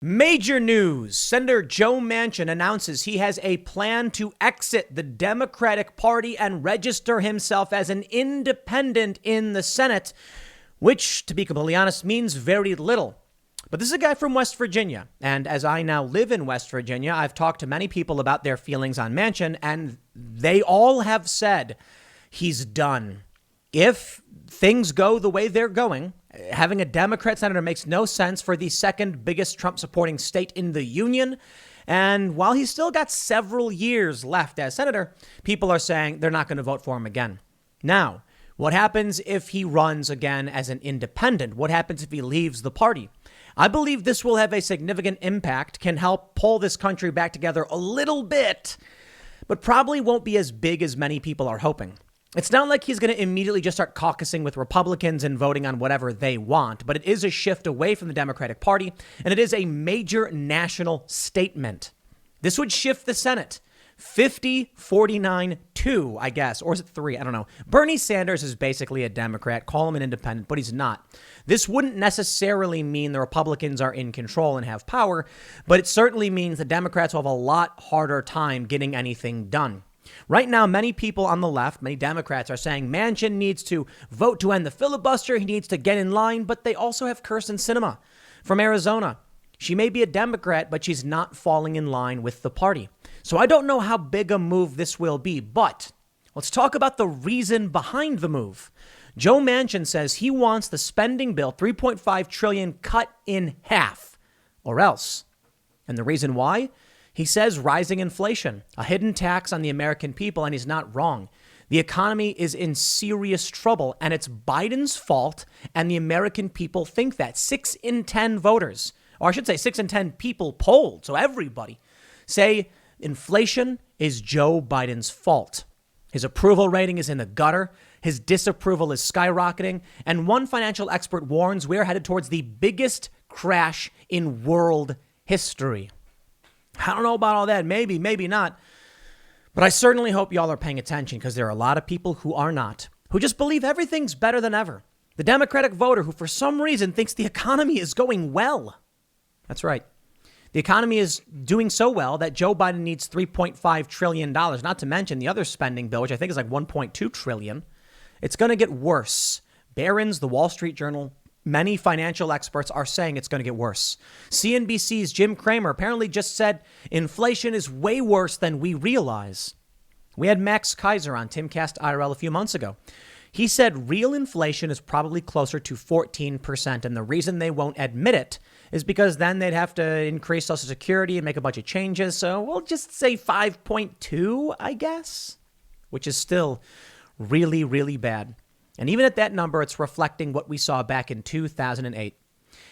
Major news. Senator Joe Manchin announces he has a plan to exit the Democratic Party and register himself as an independent in the Senate, which, to be completely honest, means very little. But this is a guy from West Virginia. And as I now live in West Virginia, I've talked to many people about their feelings on Manchin, and they all have said he's done. If things go the way they're going, having a Democrat senator makes no sense for the second biggest Trump supporting state in the union. And while he's still got several years left as senator, people are saying they're not going to vote for him again. Now, what happens if he runs again as an independent? What happens if he leaves the party? I believe this will have a significant impact, can help pull this country back together a little bit, but probably won't be as big as many people are hoping. It's not like he's going to immediately just start caucusing with Republicans and voting on whatever they want, but it is a shift away from the Democratic Party, and it is a major national statement. This would shift the Senate 50-49-2, I guess, or is it 3? I don't know. Bernie Sanders is basically a Democrat. Call him an independent, but he's not. This wouldn't necessarily mean the Republicans are in control and have power, but it certainly means the Democrats will have a lot harder time getting anything done. Right now, many people on the left, many Democrats are saying Manchin needs to vote to end the filibuster. He needs to get in line. But they also have Kyrsten Sinema from Arizona. She may be a Democrat, but she's not falling in line with the party. So I don't know how big a move this will be. But let's talk about the reason behind the move. Joe Manchin says he wants the spending bill, $3.5 trillion, cut in half or else. And the reason why? He says rising inflation, a hidden tax on the American people, and he's not wrong. The economy is in serious trouble, and it's Biden's fault, and the American people think that. 6 in 10 voters, or I should say 6 in 10 people polled, so everybody, say inflation is Joe Biden's fault. His approval rating is in the gutter. His disapproval is skyrocketing. And one financial expert warns we're headed towards the biggest crash in world history. I don't know about all that. Maybe, maybe not. But I certainly hope y'all are paying attention because there are a lot of people who are not, who just believe everything's better than ever. The Democratic voter who for some reason thinks the economy is going well. That's right. The economy is doing so well that Joe Biden needs $3.5 trillion, not to mention the other spending bill, which I think is like $1.2 trillion. It's going to get worse. Barron's, the Wall Street Journal, many financial experts are saying it's going to get worse. CNBC's Jim Cramer apparently just said inflation is way worse than we realize. We had Max Kaiser on Timcast IRL a few months ago. He said real inflation is probably closer to 14%. And the reason they won't admit it is because then they'd have to increase Social Security and make a bunch of changes. So we'll just say 5.2, I guess, which is still really, really bad. And even at that number, it's reflecting what we saw back in 2008.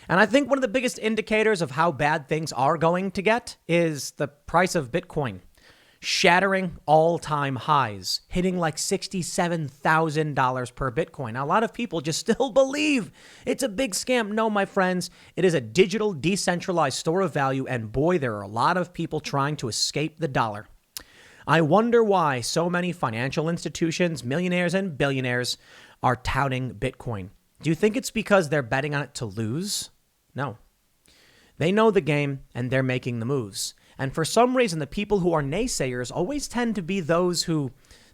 And I think one of the biggest indicators of how bad things are going to get is the price of Bitcoin shattering all-time highs, hitting like $67,000 per Bitcoin. Now, a lot of people just still believe it's a big scam. No, my friends, it is a digital, decentralized store of value. And boy, there are a lot of people trying to escape the dollar. I wonder why so many financial institutions, millionaires and billionaires are touting Bitcoin. Do you think it's because they're betting on it to lose? No. They know the game and they're making the moves. And for some reason, the people who are naysayers always tend to be those who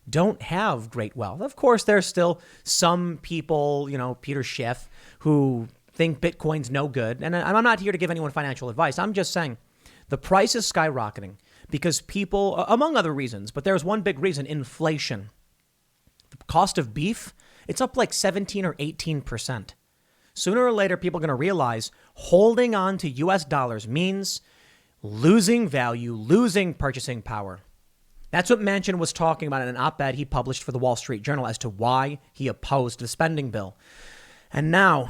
don't have great wealth. Of course, there's still some people, Peter Schiff, who think Bitcoin's no good. And I'm not here to give anyone financial advice. I'm just saying the price is skyrocketing because people, among other reasons, but there's one big reason, inflation. The cost of beef, it's up like 17 or 18%. Sooner or later, people are going to realize holding on to U.S. dollars means losing value, losing purchasing power. That's what Manchin was talking about in an op-ed he published for the Wall Street Journal as to why he opposed the spending bill. And now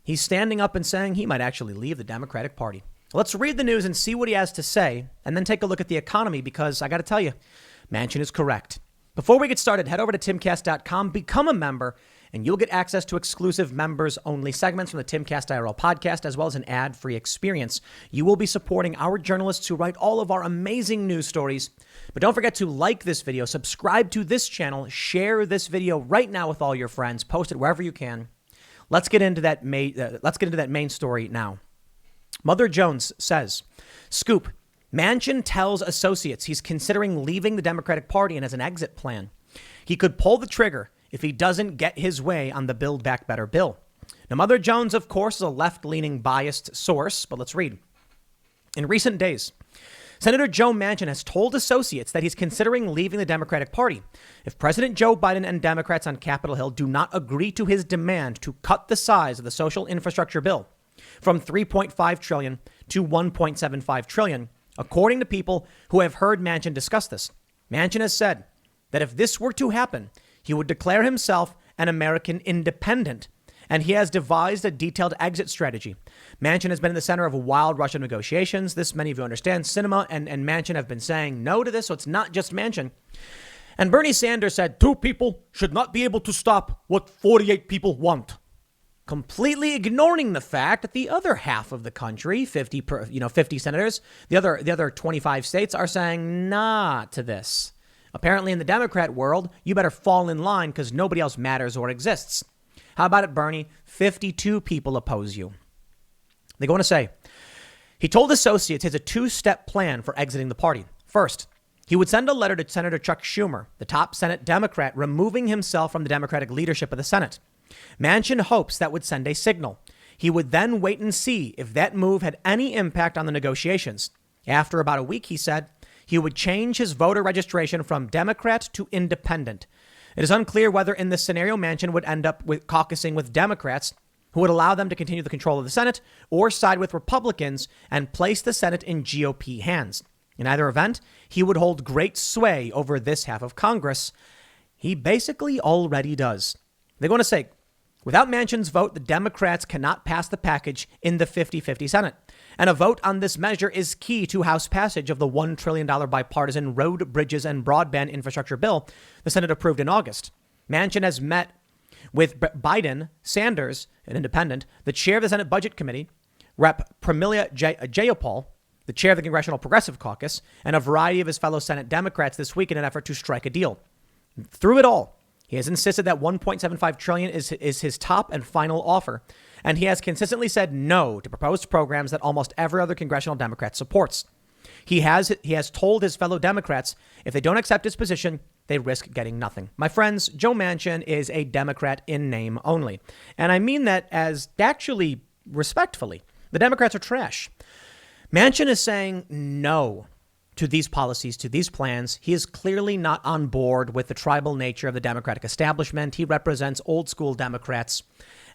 he's standing up and saying he might actually leave the Democratic Party. Let's read the news and see what he has to say, and then take a look at the economy, because I got to tell you, Manchin is correct. Before we get started, head over to timcast.com, become a member, and you'll get access to exclusive members-only segments from the Timcast IRL podcast, as well as an ad-free experience. You will be supporting our journalists who write all of our amazing news stories. But don't forget to like this video, subscribe to this channel, share this video right now with all your friends, post it wherever you can. Let's get into that main story now. Mother Jones says, Scoop, Manchin tells associates he's considering leaving the Democratic Party and has an exit plan. He could pull the trigger if he doesn't get his way on the Build Back Better bill. Now, Mother Jones, of course, is a left-leaning biased source, but let's read. In recent days, Senator Joe Manchin has told associates that he's considering leaving the Democratic Party if President Joe Biden and Democrats on Capitol Hill do not agree to his demand to cut the size of the social infrastructure bill from $3.5 trillion to $1.75 trillion, according to people who have heard Manchin discuss this. Manchin has said that if this were to happen, he would declare himself an American independent, and he has devised a detailed exit strategy. Manchin has been in the center of a wild rush of negotiations. This, many of you understand. Sinema and Manchin have been saying no to this, so it's not just Manchin. And Bernie Sanders said 2 people should not be able to stop what 48 people want, completely ignoring the fact that the other half of the country, 50 senators, the other 25 states are saying nah to this. Apparently, in the Democrat world, you better fall in line because nobody else matters or exists. How about it, Bernie? 52 people oppose you. They go on to say, he told associates he has a 2-step plan for exiting the party. First, he would send a letter to Senator Chuck Schumer, the top Senate Democrat, removing himself from the Democratic leadership of the Senate. Manchin hopes that would send a signal. He would then wait and see if that move had any impact on the negotiations. After about a week, he said, he would change his voter registration from Democrat to independent. It is unclear whether in this scenario Manchin would end up with caucusing with Democrats who would allow them to continue the control of the Senate or side with Republicans and place the Senate in GOP hands. In either event, he would hold great sway over this half of Congress. He basically already does. They're going to say, without Manchin's vote, the Democrats cannot pass the package in the 50-50 Senate. And a vote on this measure is key to House passage of the $1 trillion bipartisan road, bridges, and broadband infrastructure bill the Senate approved in August. Manchin has met with Biden, Sanders, an independent, the chair of the Senate Budget Committee, Rep. Pramila Jayapal, the chair of the Congressional Progressive Caucus, and a variety of his fellow Senate Democrats this week in an effort to strike a deal. Through it all, he has insisted that $1.75 trillion is his top and final offer, and he has consistently said no to proposed programs that almost every other congressional Democrat supports. He has told his fellow Democrats if they don't accept his position, they risk getting nothing. My friends, Joe Manchin is a Democrat in name only, and I mean that as actually respectfully. The Democrats are trash. Manchin is saying no to these policies, to these plans. He is clearly not on board with the tribal nature of the Democratic establishment. He represents old school Democrats,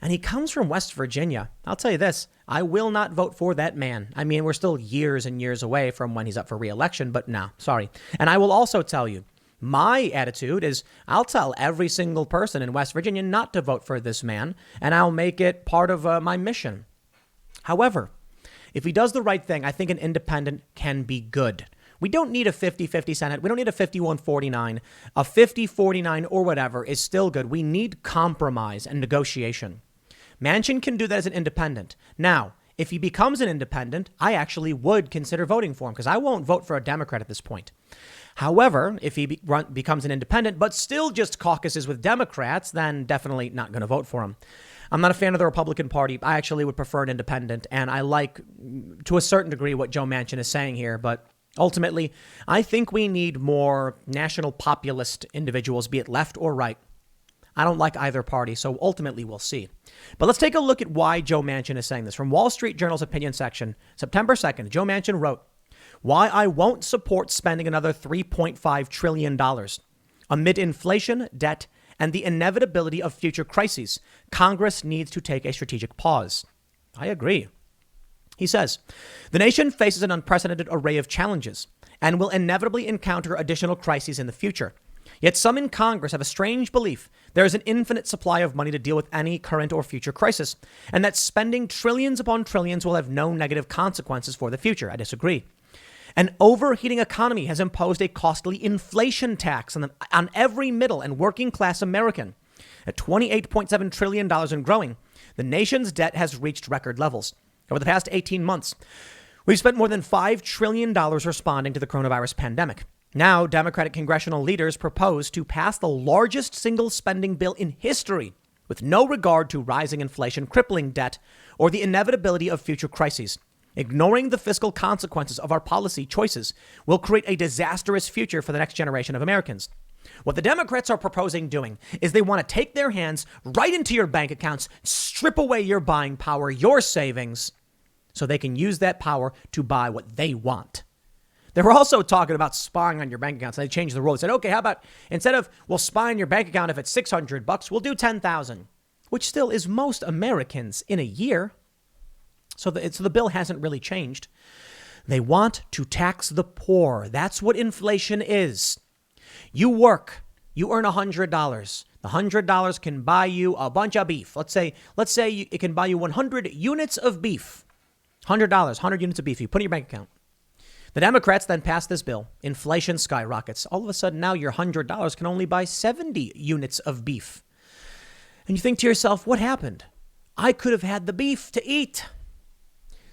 and he comes from West Virginia. I'll tell you this, I will not vote for that man. I mean, we're still years and years away from when he's up for re-election, but no, sorry. And I will also tell you, my attitude is I'll tell every single person in West Virginia not to vote for this man, and I'll make it part of my mission. However, if he does the right thing, I think an independent can be good. We don't need a 50-50 Senate. We don't need a 51-49. A 50-49 or whatever is still good. We need compromise and negotiation. Manchin can do that as an independent. Now, if he becomes an independent, I actually would consider voting for him because I won't vote for a Democrat at this point. However, if he becomes an independent, but still just caucuses with Democrats, then definitely not going to vote for him. I'm not a fan of the Republican Party. I actually would prefer an independent. And I like, to a certain degree, what Joe Manchin is saying here. But ultimately, I think we need more national populist individuals, be it left or right. I don't like either party, so ultimately we'll see. But let's take a look at why Joe Manchin is saying this. From Wall Street Journal's opinion section, September 2nd, Joe Manchin wrote, "Why I won't support spending another $3.5 trillion. Amid inflation, debt, and the inevitability of future crises, Congress needs to take a strategic pause." I agree. He says, "The nation faces an unprecedented array of challenges and will inevitably encounter additional crises in the future. Yet some in Congress have a strange belief there is an infinite supply of money to deal with any current or future crisis, and that spending trillions upon trillions will have no negative consequences for the future." I disagree. "An overheating economy has imposed a costly inflation tax on every middle and working class American. At $28.7 trillion and growing, the nation's debt has reached record levels. Over the past 18 months, we've spent more than $5 trillion responding to the coronavirus pandemic. Now, Democratic congressional leaders propose to pass the largest single spending bill in history with no regard to rising inflation, crippling debt, or the inevitability of future crises. Ignoring the fiscal consequences of our policy choices will create a disastrous future for the next generation of Americans. What the Democrats are proposing doing is they want to take their hands right into your bank accounts, strip away your buying power, your savings, so they can use that power to buy what they want. They were also talking about spying on your bank accounts. They changed the rule. They said, okay, how about instead of we'll spy on your bank account if it's $600, we'll do $10,000, which still is most Americans in a year. So the bill hasn't really changed. They want to tax the poor. That's what inflation is. You work, you earn $100. The $100 can buy you a bunch of beef. Let's say it can buy you 100 units of beef. $100, 100 units of beef. You put in your bank account. The Democrats then pass this bill. Inflation skyrockets. All of a sudden now your $100 can only buy 70 units of beef. And you think to yourself, what happened? I could have had the beef to eat.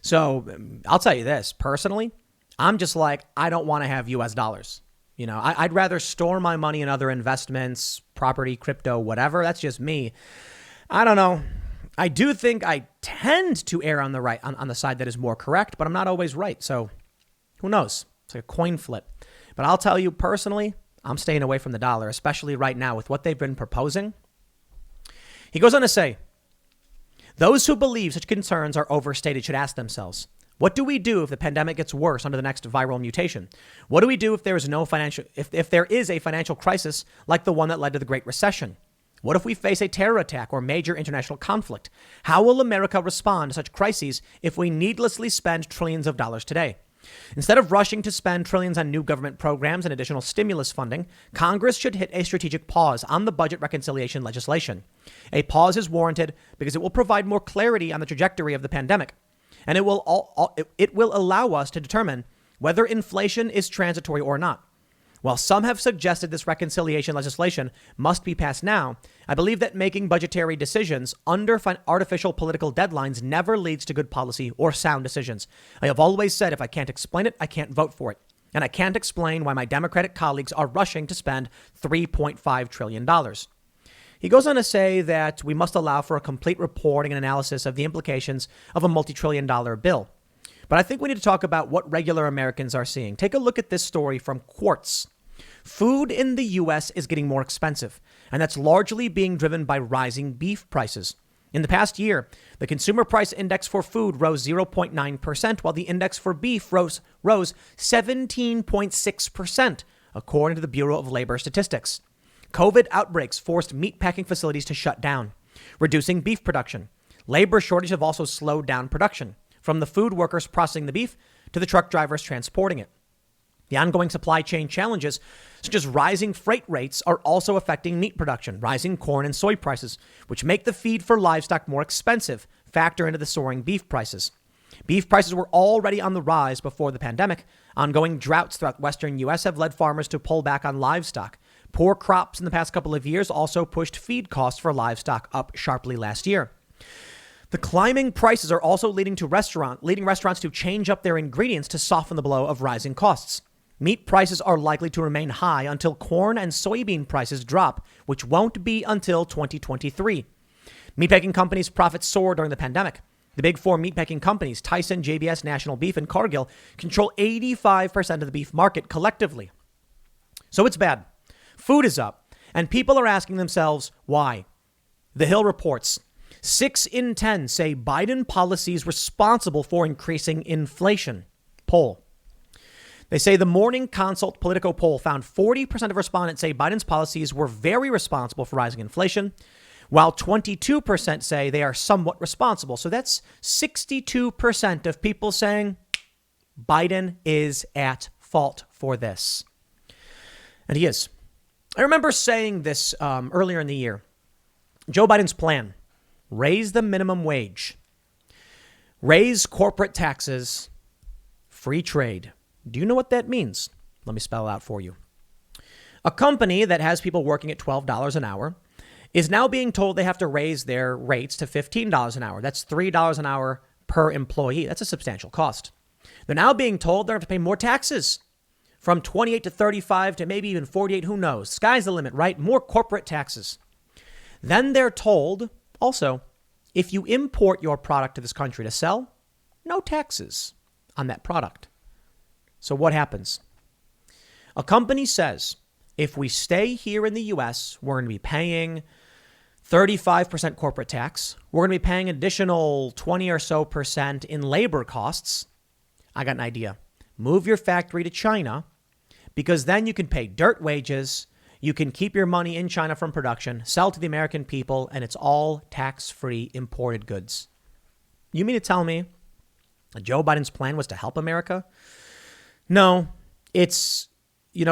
So I'll tell you this, personally, I'm just like, I don't want to have US dollars. You know, I'd rather store my money in other investments, property, crypto, whatever. That's just me. I don't know. I do think I tend to err on the right, on the side that is more correct, but I'm not always right. So who knows? It's like a coin flip. But I'll tell you personally, I'm staying away from the dollar, especially right now with what they've been proposing. He goes on to say, those who believe such concerns are overstated should ask themselves, what do we do if the pandemic gets worse under the next viral mutation? What do we do if there is if there is a financial crisis like the one that led to the Great Recession? What if we face a terror attack or major international conflict? How will America respond to such crises if we needlessly spend trillions of dollars today? Instead of rushing to spend trillions on new government programs and additional stimulus funding, Congress should hit a strategic pause on the budget reconciliation legislation. A pause is warranted because it will provide more clarity on the trajectory of the pandemic, and it will allow us to determine whether inflation is transitory or not. While some have suggested this reconciliation legislation must be passed now, I believe that making budgetary decisions under artificial political deadlines never leads to good policy or sound decisions. I have always said if I can't explain it, I can't vote for it. And I can't explain why my Democratic colleagues are rushing to spend $3.5 trillion. He goes on to say that we must allow for a complete reporting and analysis of the implications of a multi-trillion-dollar bill. But I think we need to talk about what regular Americans are seeing. Take a look at this story from Quartz. Food in the U.S. is getting more expensive, and that's largely being driven by rising beef prices. In the past year, the consumer price index for food rose 0.9%, while the index for beef rose 17.6%, according to the Bureau of Labor Statistics. COVID outbreaks forced meatpacking facilities to shut down, reducing beef production. Labor shortages have also slowed down production, from the food workers processing the beef to the truck drivers transporting it. The ongoing supply chain challenges, such as rising freight rates, are also affecting meat production. Rising corn and soy prices, which make the feed for livestock more expensive, factor into the soaring beef prices. Beef prices were already on the rise before the pandemic. Ongoing droughts throughout western U.S. have led farmers to pull back on livestock. Poor crops in the past couple of years also pushed feed costs for livestock up sharply last year. The climbing prices are also leading restaurants to change up their ingredients to soften the blow of rising costs. Meat prices are likely to remain high until corn and soybean prices drop, which won't be until 2023. Meatpacking companies' profits soared during the pandemic. The big four meatpacking companies, Tyson, JBS, National Beef, and Cargill, control 85% of the beef market collectively. So it's bad. Food is up, and people are asking themselves why. The Hill reports, 6 in 10 say Biden policies responsible for increasing inflation. Poll. They say the Morning Consult Politico poll found 40% of respondents say Biden's policies were very responsible for rising inflation, while 22% say they are somewhat responsible. So that's 62% of people saying Biden is at fault for this. And he is. I remember saying this earlier in the year. Joe Biden's plan: raise the minimum wage, raise corporate taxes, free trade. Do you know what that means? Let me spell it out for you. A company that has people working at $12 an hour is now being told they have to raise their rates to $15 an hour. That's $3 an hour per employee. That's a substantial cost. They're now being told they're going to pay more taxes, from 28 to 35 to maybe even 48. Who knows? Sky's the limit, right? More corporate taxes. Then they're told also, if you import your product to this country to sell, no taxes on that product. So what happens? A company says, if we stay here in the U.S., we're going to be paying 35% corporate tax. We're going to be paying an additional 20 or so percent in labor costs. I got an idea. Move your factory to China, because then you can pay dirt wages. You can keep your money in China from production, sell to the American people, and it's all tax-free imported goods. You mean to tell me that Joe Biden's plan was to help America? No, it's,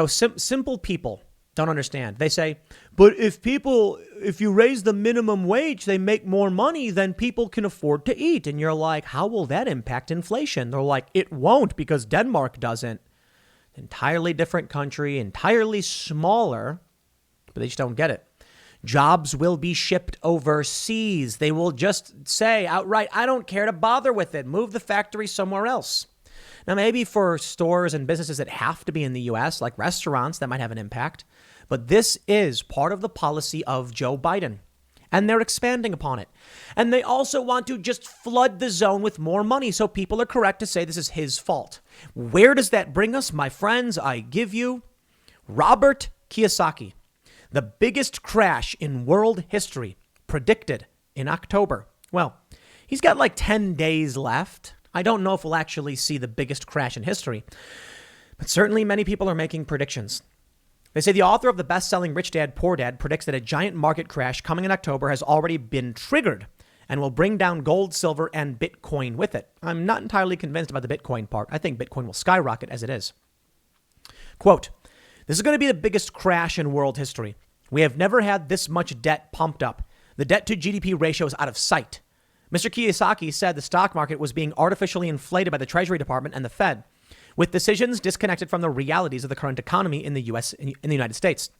simple people don't understand. They say, but if you raise the minimum wage, they make more money, then people can afford to eat. And you're like, how will that impact inflation? They're like, it won't, because Denmark doesn't. Entirely different country, entirely smaller, but they just don't get it. Jobs will be shipped overseas. They will just say outright, I don't care to bother with it. Move the factory somewhere else. Now, maybe for stores and businesses that have to be in the U.S., like restaurants, that might have an impact. But this is part of the policy of Joe Biden, and they're expanding upon it. And they also want to just flood the zone with more money. So people are correct to say this is his fault. Where does that bring us, my friends? I give you Robert Kiyosaki, the biggest crash in world history, predicted in October. Well, he's got like 10 days left. I don't know if we'll actually see the biggest crash in history, but certainly many people are making predictions. They say the author of the best-selling Rich Dad, Poor Dad predicts that a giant market crash coming in October has already been triggered and will bring down gold, silver, and Bitcoin with it. I'm not entirely convinced about the Bitcoin part. I think Bitcoin will skyrocket as it is. Quote, this is going to be the biggest crash in world history. We have never had this much debt pumped up. The debt to GDP ratio is out of sight. Mr. Kiyosaki said the stock market was being artificially inflated by the Treasury Department and the Fed, with decisions disconnected from the realities of the current economy in the U.S. in the United States.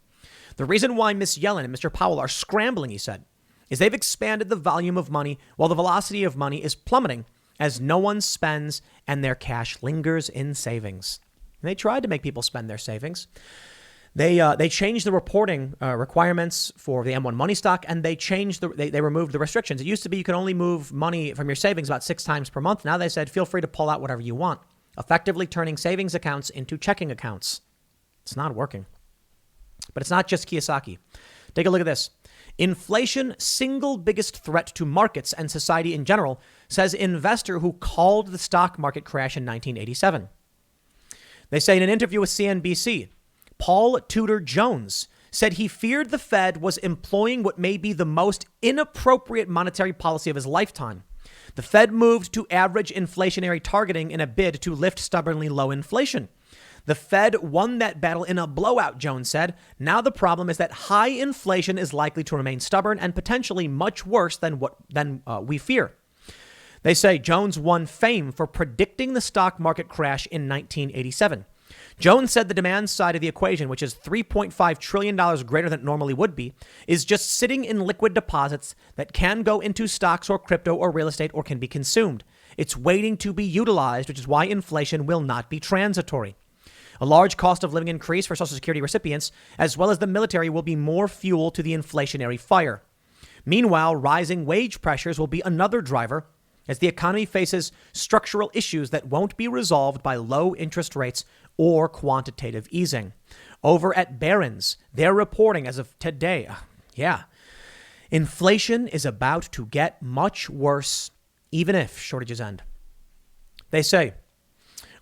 The reason why Ms. Yellen and Mr. Powell are scrambling, he said, is they've expanded the volume of money while the velocity of money is plummeting as no one spends and their cash lingers in savings. And they tried to make people spend their savings. They changed the reporting requirements for the M1 money stock, and they removed the restrictions. It used to be you could only move money from your savings about 6 times per month. Now they said feel free to pull out whatever you want, effectively turning savings accounts into checking accounts. It's not working. But it's not just Kiyosaki. Take a look at this. Inflation, single biggest threat to markets and society in general, says investor who called the stock market crash in 1987. They say in an interview with CNBC, Paul Tudor Jones said he feared the Fed was employing what may be the most inappropriate monetary policy of his lifetime. The Fed moved to average inflationary targeting in a bid to lift stubbornly low inflation. The Fed won that battle in a blowout, Jones said. Now the problem is that high inflation is likely to remain stubborn and potentially much worse than we fear. They say Jones won fame for predicting the stock market crash in 1987. Jones said the demand side of the equation, which is $3.5 trillion greater than it normally would be, is just sitting in liquid deposits that can go into stocks or crypto or real estate or can be consumed. It's waiting to be utilized, which is why inflation will not be transitory. A large cost of living increase for Social Security recipients, as well as the military, will be more fuel to the inflationary fire. Meanwhile, rising wage pressures will be another driver as the economy faces structural issues that won't be resolved by low interest rates or quantitative easing. Over at Barron's, they're reporting as of today, inflation is about to get much worse, even if shortages end. They say,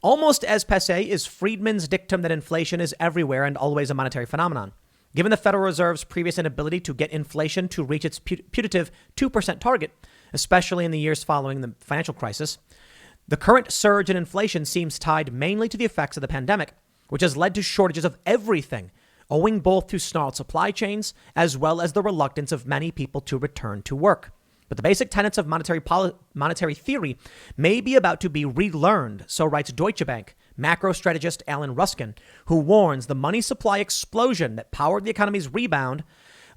almost as passé is Friedman's dictum that inflation is everywhere and always a monetary phenomenon. Given the Federal Reserve's previous inability to get inflation to reach its putative 2% target, especially in the years following the financial crisis, the current surge in inflation seems tied mainly to the effects of the pandemic, which has led to shortages of everything, owing both to snarled supply chains as well as the reluctance of many people to return to work. But the basic tenets of monetary theory may be about to be relearned, so writes Deutsche Bank macro strategist Alan Ruskin, who warns the money supply explosion that powered the economy's rebound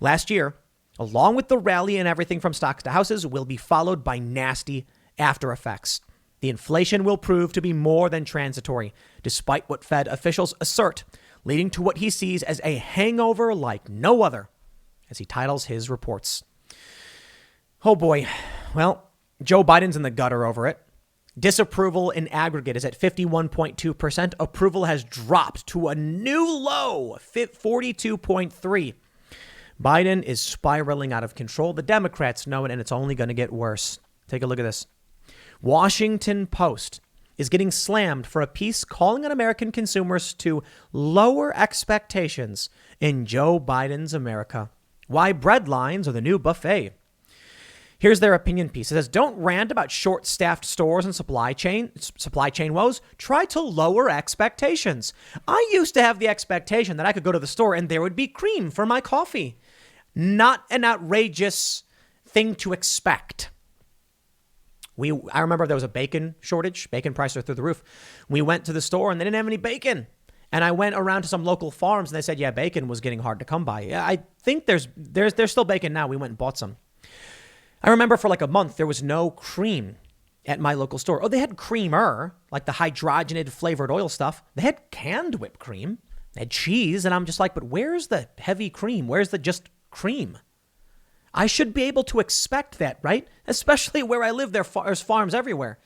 last year, along with the rally in everything from stocks to houses, will be followed by nasty after effects. The inflation will prove to be more than transitory, despite what Fed officials assert, leading to what he sees as a hangover like no other, as he titles his reports. Oh boy. Well, Joe Biden's in the gutter over it. Disapproval in aggregate is at 51.2%. Approval has dropped to a new low, 42.3%. Biden is spiraling out of control. The Democrats know it, and it's only going to get worse. Take a look at this. Washington Post is getting slammed for a piece calling on American consumers to lower expectations in Joe Biden's America. Why bread lines are the new buffet. Here's their opinion piece. It says, don't rant about short-staffed stores and supply chain woes. Try to lower expectations. I used to have the expectation that I could go to the store and there would be cream for my coffee. Not an outrageous thing to expect. I remember there was a bacon shortage. Bacon prices are through the roof. We went to the store and they didn't have any bacon. And I went around to some local farms and they said, yeah, bacon was getting hard to come by. Yeah, I think there's still bacon now. We went and bought some. I remember for like a month, there was no cream at my local store. Oh, they had creamer, like the hydrogenated flavored oil stuff. They had canned whipped cream. They had cheese. And I'm just like, but where's the heavy cream? Where's the just cream? I should be able to expect that, right? Especially where I live, there's farms everywhere.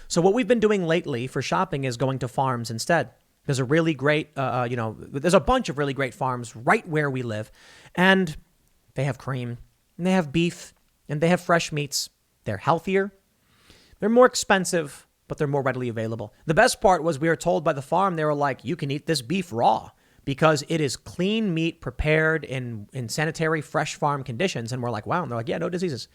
So what we've been doing lately for shopping is going to farms instead. There's a really great, there's a bunch of really great farms right where we live. And they have cream, and they have beef, and they have fresh meats. They're healthier. They're more expensive, but they're more readily available. The best part was we were told by the farm, they were like, you can eat this beef raw because it is clean meat prepared in sanitary, fresh farm conditions. And we're like, wow. And they're like, yeah, no diseases.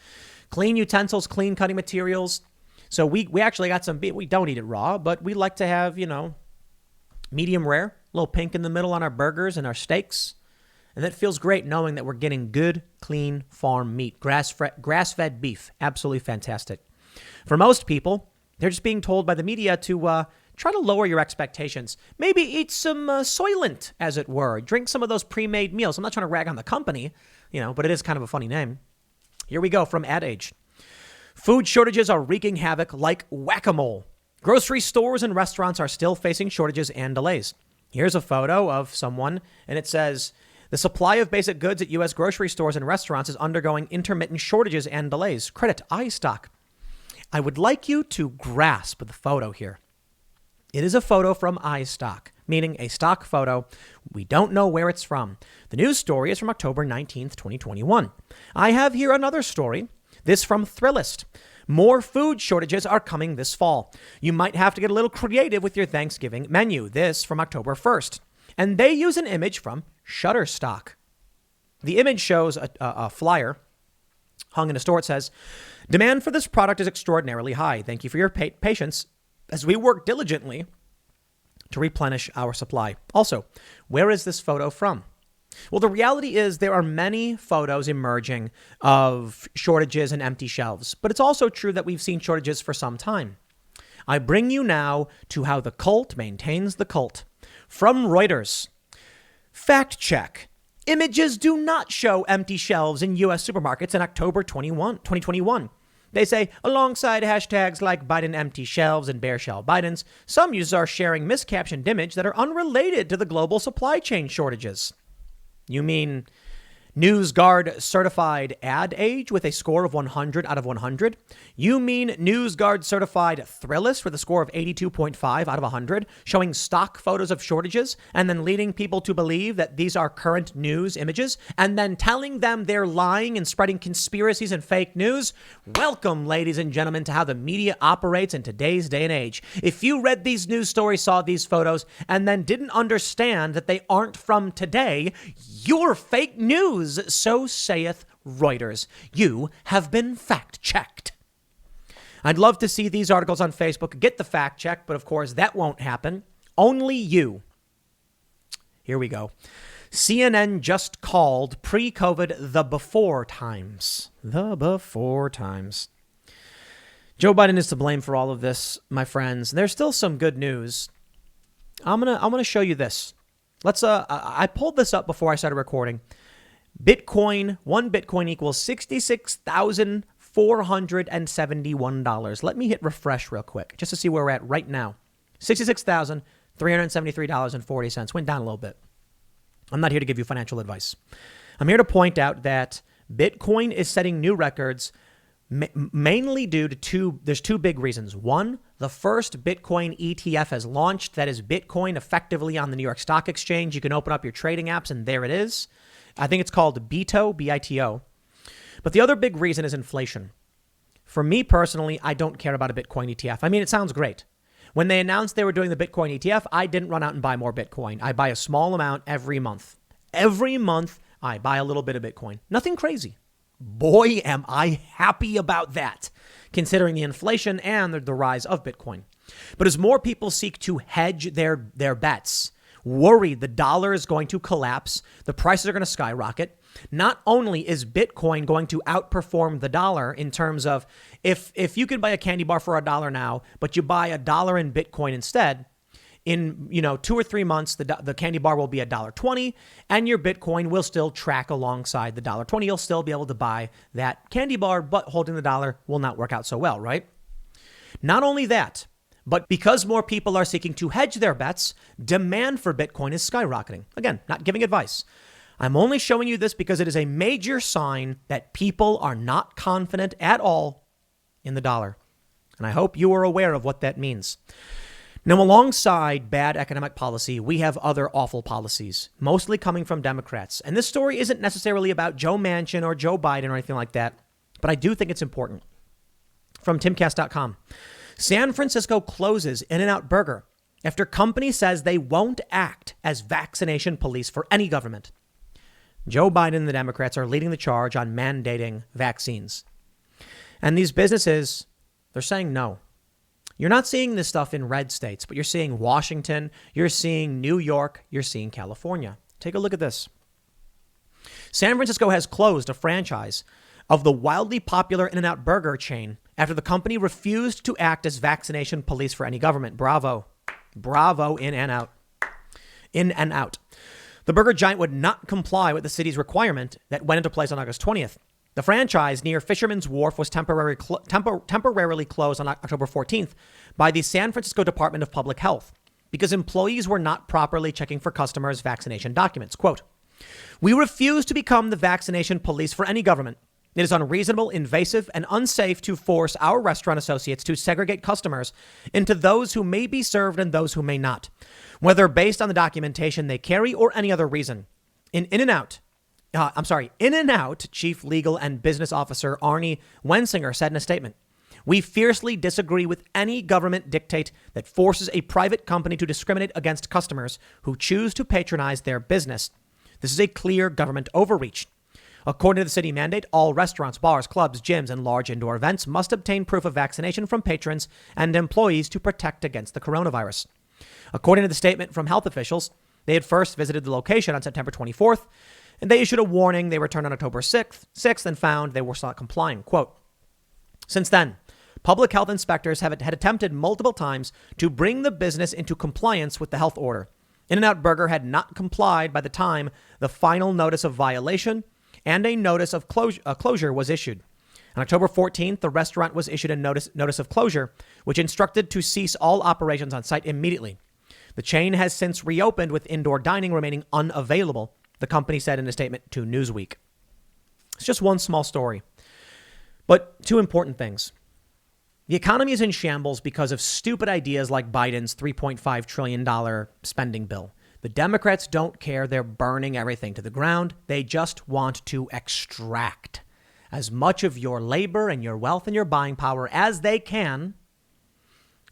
Clean utensils, clean cutting materials. So we actually got some beef. We don't eat it raw, but we like to have, medium rare, a little pink in the middle on our burgers and our steaks. And that feels great knowing that we're getting good, clean farm meat, grass-fed beef. Absolutely fantastic. For most people, they're just being told by the media to try to lower your expectations. Maybe eat some Soylent, as it were. Drink some of those pre-made meals. I'm not trying to rag on the company, but it is kind of a funny name. Here we go from Ad Age. Food shortages are wreaking havoc like whack-a-mole. Grocery stores and restaurants are still facing shortages and delays. Here's a photo of someone, and it says, the supply of basic goods at U.S. grocery stores and restaurants is undergoing intermittent shortages and delays. Credit iStock. I would like you to grasp the photo here. It is a photo from iStock, meaning a stock photo. We don't know where it's from. The news story is from October 19th, 2021. I have here another story, this from Thrillist. More food shortages are coming this fall. You might have to get a little creative with your Thanksgiving menu. This from October 1st. And they use an image from Shutterstock. The image shows a flyer hung in a store. It says, demand for this product is extraordinarily high. Thank you for your patience as we work diligently to replenish our supply. Also, where is this photo from? Well, the reality is there are many photos emerging of shortages and empty shelves, but it's also true that we've seen shortages for some time. I bring you now to how the cult maintains the cult. From Reuters, fact check. Images do not show empty shelves in U.S. supermarkets in October 2021. They say, alongside hashtags like Biden empty shelves and bare shell Bidens, some users are sharing miscaptioned images that are unrelated to the global supply chain shortages. You mean NewsGuard certified ad age with a score of 100 out of 100? You mean NewsGuard certified Thrillist with a score of 82.5 out of 100, showing stock photos of shortages and then leading people to believe that these are current news images and then telling them they're lying and spreading conspiracies and fake news? Welcome, ladies and gentlemen, to how the media operates in today's day and age. If you read these news stories, saw these photos, and then didn't understand that they aren't from today, you're fake news. So saith Reuters. You have been fact-checked. I'd love to see these articles on Facebook. Get the fact check, but of course that won't happen. Only you. Here we go. CNN just called pre-COVID the before times. The before times. Joe Biden is to blame for all of this, my friends. There's still some good news. I'm gonna show you this. I pulled this up before I started recording. One Bitcoin equals $66,471. Let me hit refresh real quick just to see where we're at right now. $66,373.40. Went down a little bit. I'm not here to give you financial advice. I'm here to point out that Bitcoin is setting new records Mainly due to there's two big reasons. One, the first Bitcoin ETF has launched. That is Bitcoin effectively on the New York Stock Exchange. You can open up your trading apps and there it is. I think it's called BITO, B-I-T-O. But the other big reason is inflation. For me personally, I don't care about a Bitcoin ETF. I mean, it sounds great. When they announced they were doing the Bitcoin ETF, I didn't run out and buy more Bitcoin. I buy a small amount every month. Every month, I buy a little bit of Bitcoin. Nothing crazy. Boy, am I happy about that, considering the inflation and the rise of Bitcoin. But as more people seek to hedge their bets, worried the dollar is going to collapse, the prices are going to skyrocket. Not only is Bitcoin going to outperform the dollar in terms of if you could buy a candy bar for $1 now, but you buy $1 in Bitcoin instead, in 2 or 3 months, the candy bar will be $1.20 and your Bitcoin will still track alongside the $1.20. You'll still be able to buy that candy bar, but holding the dollar will not work out so well, right? Not only that, but because more people are seeking to hedge their bets, demand for Bitcoin is skyrocketing. Again, not giving advice. I'm only showing you this because it is a major sign that people are not confident at all in the dollar. And I hope you are aware of what that means. Now, alongside bad economic policy, we have other awful policies, mostly coming from Democrats. And this story isn't necessarily about Joe Manchin or Joe Biden or anything like that, but I do think it's important. From timcast.com, San Francisco closes In-N-Out Burger after company says they won't act as vaccination police for any government. Joe Biden and the Democrats are leading the charge on mandating vaccines. And these businesses, they're saying no. You're not seeing this stuff in red states, but you're seeing Washington, you're seeing New York, you're seeing California. Take a look at this. San Francisco has closed a franchise of the wildly popular In-N-Out Burger chain after the company refused to act as vaccination police for any government. Bravo. Bravo, In-N-Out. In-N-Out. The burger giant would not comply with the city's requirement that went into place on August 20th. The franchise near Fisherman's Wharf was temporarily closed on October 14th by the San Francisco Department of Public Health because employees were not properly checking for customers' vaccination documents. Quote, "We refuse to become the vaccination police for any government. It is unreasonable, invasive, and unsafe to force our restaurant associates to segregate customers into those who may be served and those who may not, whether based on the documentation they carry or any other reason." In-N-Out, Chief Legal and Business Officer Arnie Wensinger said in a statement, "We fiercely disagree with any government dictate that forces a private company to discriminate against customers who choose to patronize their business. This is a clear government overreach. According to the city mandate, all restaurants, bars, clubs, gyms, and large indoor events must obtain proof of vaccination from patrons and employees to protect against the coronavirus." According to the statement from health officials, they had first visited the location on September 24th, and they issued a warning. They returned on October 6th and found they were not complying. Quote, "Since then, public health inspectors had attempted multiple times to bring the business into compliance with the health order. In-N-Out Burger had not complied by the time the final notice of violation and a notice of closure was issued. On October 14th, the restaurant was issued a notice of closure, which instructed to cease all operations on site immediately. The chain has since reopened with indoor dining remaining unavailable, the company said in a statement to Newsweek. It's just one small story, but two important things. The economy is in shambles because of stupid ideas like Biden's $3.5 trillion spending bill. The Democrats don't care. They're burning everything to the ground. They just want to extract as much of your labor and your wealth and your buying power as they can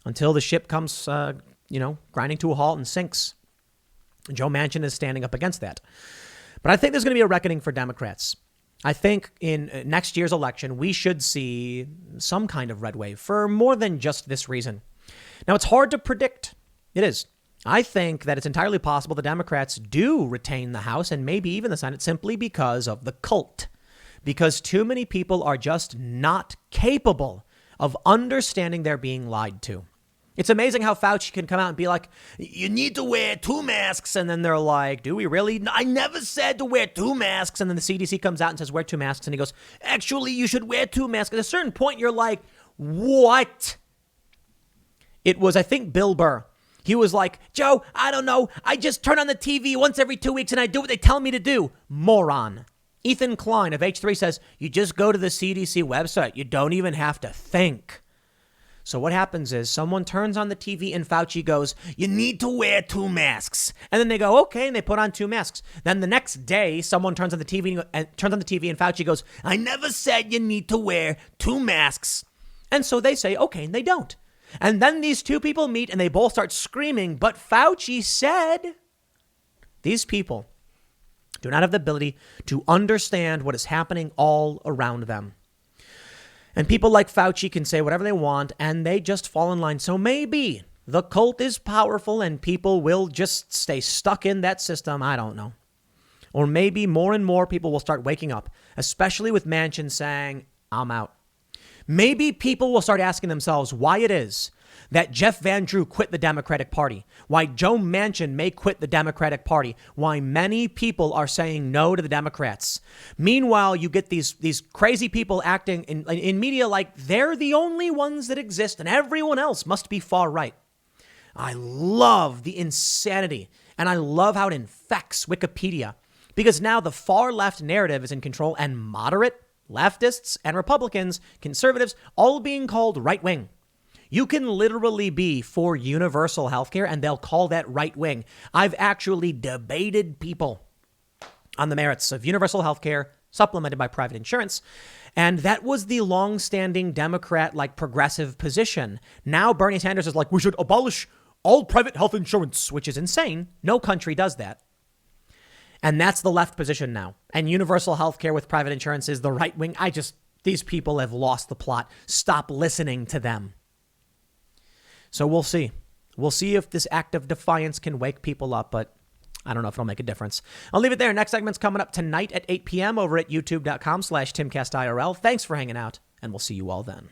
until the ship comes, grinding to a halt and sinks. Joe Manchin is standing up against that. But I think there's going to be a reckoning for Democrats. I think in next year's election, we should see some kind of red wave for more than just this reason. Now, it's hard to predict. It is. I think that it's entirely possible the Democrats do retain the House and maybe even the Senate simply because of the cult. Because too many people are just not capable of understanding they're being lied to. It's amazing how Fauci can come out and be like, "You need to wear 2 masks. And then they're like, "Do we really? I never said to wear 2 masks. And then the CDC comes out and says, "Wear 2 masks. And he goes, "Actually, you should wear 2 masks." At a certain point, you're like, what? It was, I think, Bill Burr. He was like, "Joe, I don't know. I just turn on the TV once every 2 weeks and I do what they tell me to do." Moron. Ethan Klein of H3 says, you just go to the CDC website. You don't even have to think. So what happens is someone turns on the TV and Fauci goes, you need to wear 2 masks. And then they go, okay, and they put on 2 masks. Then the next day, someone turns on the TV and Fauci goes, I never said you need to wear 2 masks. And so they say, okay, and they don't. And then these 2 people meet and they both start screaming, but Fauci said. These people do not have the ability to understand what is happening all around them. And people like Fauci can say whatever they want, and they just fall in line. So maybe the cult is powerful and people will just stay stuck in that system. I don't know. Or maybe more and more people will start waking up, especially with Manchin saying, I'm out. Maybe people will start asking themselves why it is that Jeff Van Drew quit the Democratic Party, why Joe Manchin may quit the Democratic Party, why many people are saying no to the Democrats. Meanwhile, you get these crazy people acting in media like they're the only ones that exist and everyone else must be far right. I love the insanity and I love how it infects Wikipedia because now the far left narrative is in control and moderate leftists and Republicans, conservatives, all being called right wing. You can literally be for universal healthcare and they'll call that right wing. I've actually debated people on the merits of universal healthcare supplemented by private insurance. And that was the long-standing Democrat, like progressive position. Now Bernie Sanders is like, we should abolish all private health insurance, which is insane. No country does that. And that's the left position now. And universal healthcare with private insurance is the right wing. These people have lost the plot. Stop listening to them. So we'll see. We'll see if this act of defiance can wake people up, but I don't know if it'll make a difference. I'll leave it there. Next segment's coming up tonight at 8 p.m. over at youtube.com/TimCastIRL. Thanks for hanging out, and we'll see you all then.